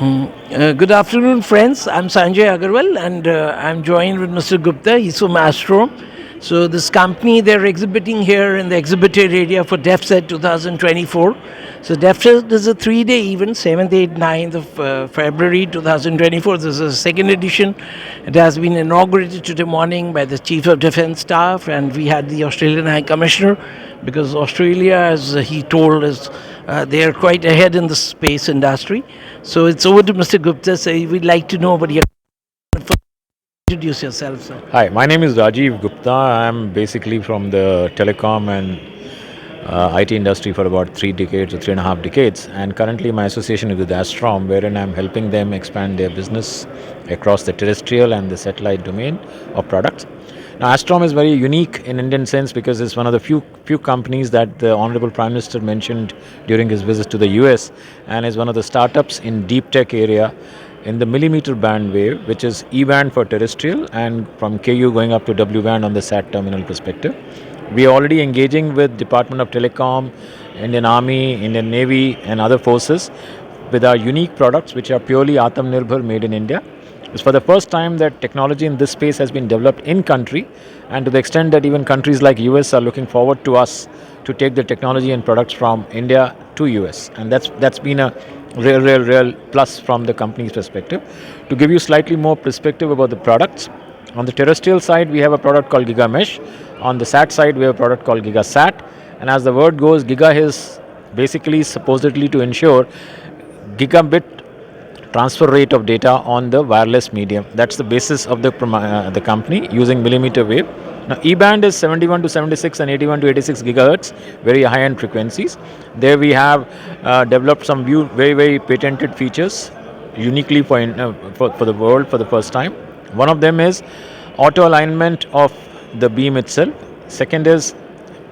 Good afternoon, friends. I'm Sanjay Agarwal, and I'm joined with Mr. Gupta. He's from Astro. So this company, they're exhibiting here in the exhibited area for DevSet 2024. So DevSet is a 3-day event, 7th, 8th, 9th of February 2024. This is a second edition. It has been inaugurated today morning by the Chief of Defence Staff, and we had the Australian High Commissioner, because Australia, as he told us, they are quite ahead in the space industry. So it's over to Mr. Gupta. So we'd like to know about your. Introduce yourself, sir. Hi, my name is Rajiv Gupta. I'm basically from the telecom and IT industry for about 3 decades or 3.5 decades, and currently my association is with Astrom, wherein I'm helping them expand their business across the terrestrial and the satellite domain of products. Now, Astrom is very unique in Indian sense because it's one of the few companies that the Honorable Prime Minister mentioned during his visit to the US, and is one of the startups in deep tech area in the millimeter band wave, which is E band for terrestrial and from KU going up to W band on the SAT terminal perspective. We are already engaging with Department of Telecom, Indian Army, Indian Navy, and other forces with our unique products, which are purely Atmanirbhar, made in India. It's for the first time that technology in this space has been developed in country, and to the extent that even countries like US are looking forward to us to take the technology and products from India to US, and that's been a real plus from the company's perspective. To give you slightly more perspective about the products, on the terrestrial side we have a product called Giga Mesh. On the SAT side we have a product called Giga Sat, and as the word goes, Giga is basically supposedly to ensure gigabit transfer rate of data on the wireless medium. That's the basis of the company, using millimeter wave. Now, E-band is 71 to 76 and 81 to 86 gigahertz, very high-end frequencies. There we have developed some very patented features, uniquely for the world for the first time. One of them is auto alignment of the beam itself. Second is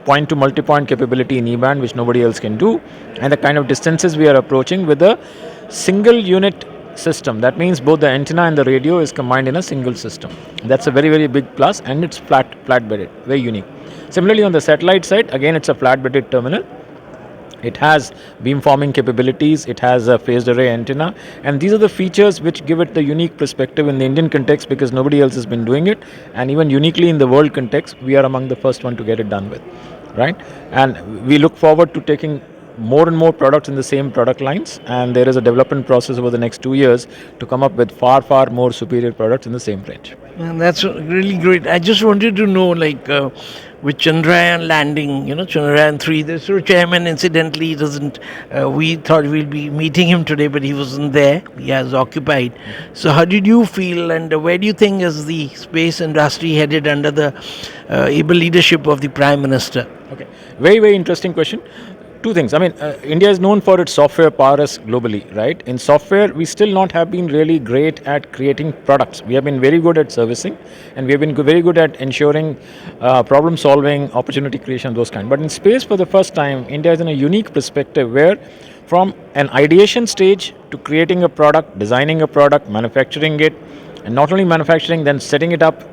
point to multi-point capability in E-band, which nobody else can do, and the kind of distances we are approaching with a single unit system. That means both the antenna and the radio is combined in a single system. That's a very big plus, and it's flat bedded, very unique. Similarly, on the satellite side, again it's a flat bedded terminal. It has beamforming capabilities, it has a phased array antenna, and these are the features which give it the unique perspective in the Indian context, because nobody else has been doing it, and even uniquely in the world context, we are among the first one to get it done with, right? And we look forward to taking more and more products in the same product lines, and there is a development process over the next 2 years to come up with far more superior products in the same range. And that's really great. I just wanted to know, with Chandrayaan landing, Chandrayaan 3, the ISRO chairman, incidentally, doesn't. We thought we'll be meeting him today, but he wasn't there. He has occupied. So, how did you feel, and where do you think is the space industry headed under the able leadership of the Prime Minister? Okay, very interesting question. Two things. I mean, India is known for its software prowess globally, right? In software, we still not have been really great at creating products. We have been very good at servicing, and we have been very good at ensuring problem solving, opportunity creation, those kind. But in space, for the first time, India is in a unique perspective where, from an ideation stage to creating a product, designing a product, manufacturing it, and not only manufacturing, then setting it up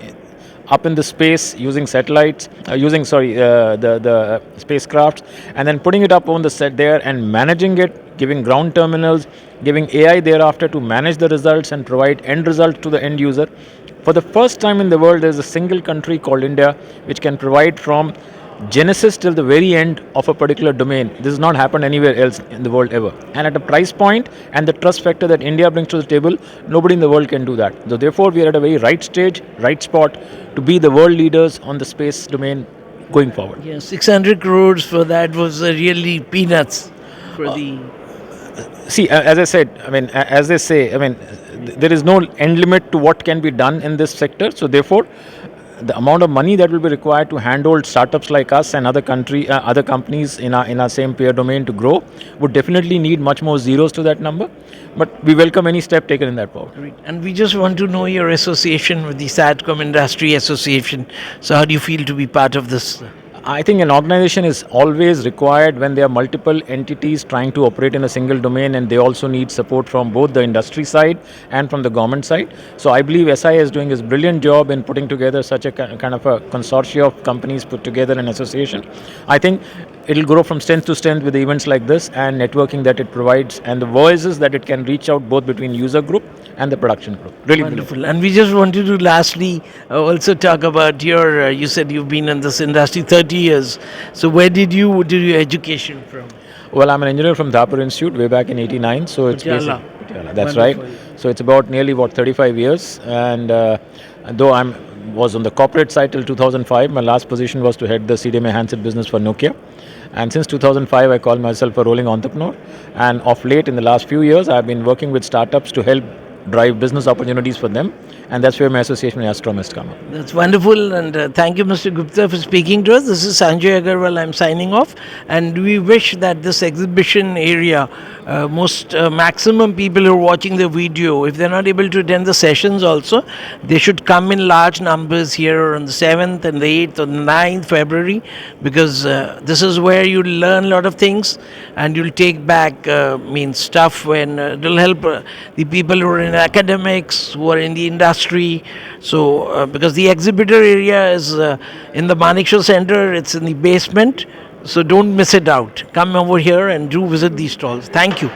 in the space using satellites, the spacecrafts, and then putting it up on the set there and managing it, giving ground terminals, giving AI thereafter to manage the results and provide end results to the end user. For the first time in the world, there is a single country called India which can provide from genesis till the very end of a particular domain. This has not happened anywhere else in the world ever. And at a price point and the trust factor that India brings to the table, nobody in the world can do that. So therefore, we are at a very right stage, right spot to be the world leaders on the space domain going forward. Yeah, 600 crores for that was really peanuts for the. See, as I said, I mean, as they say, I mean, there is no end limit to what can be done in this sector. So therefore, the amount of money that will be required to handle startups like us and other companies in our same peer domain to grow would definitely need much more zeros to that number. But we welcome any step taken in that power. And we just want to know your association with the SATCOM Industry Association. So how do you feel to be part of this? I think an organization is always required when there are multiple entities trying to operate in a single domain, and they also need support from both the industry side and from the government side. So I believe SIA is doing a brilliant job in putting together such a kind of a consortium of companies put together an association. I think it'll grow from strength to strength with events like this and networking that it provides and the voices that it can reach out both between user group and the production group. Really brilliant. Wonderful. And we just wanted to lastly also talk about your, you said you've been in this industry 30 years. So where did your education from? Well, I'm an engineer from Dhapur Institute way back in '89, so it's Patiala. Patiala, that's Wonderful. right. So it's about nearly 35 years, and though I'm was on the corporate side till 2005, my last position was to head the CDMA handset business for Nokia. And since 2005, I call myself a rolling entrepreneur. And of late, in the last few years, I've been working with startups to help drive business opportunities for them. And that's where my association with Astrom has come up. That's wonderful, and thank you, Mr. Gupta, for speaking to us. This is Sanjay Agarwal. I'm signing off, and we wish that this exhibition area, maximum people who are watching the video, if they're not able to attend the sessions, also, they should come in large numbers here on the 7th and the 8th or the 9th February, because this is where you'll learn a lot of things, and you'll take back stuff when it'll help the people who are in academics, who are in the industry. So, because the exhibitor area is in the Manekshaw Center, it's in the basement. So don't miss it out. Come over here and do visit these stalls. Thank you.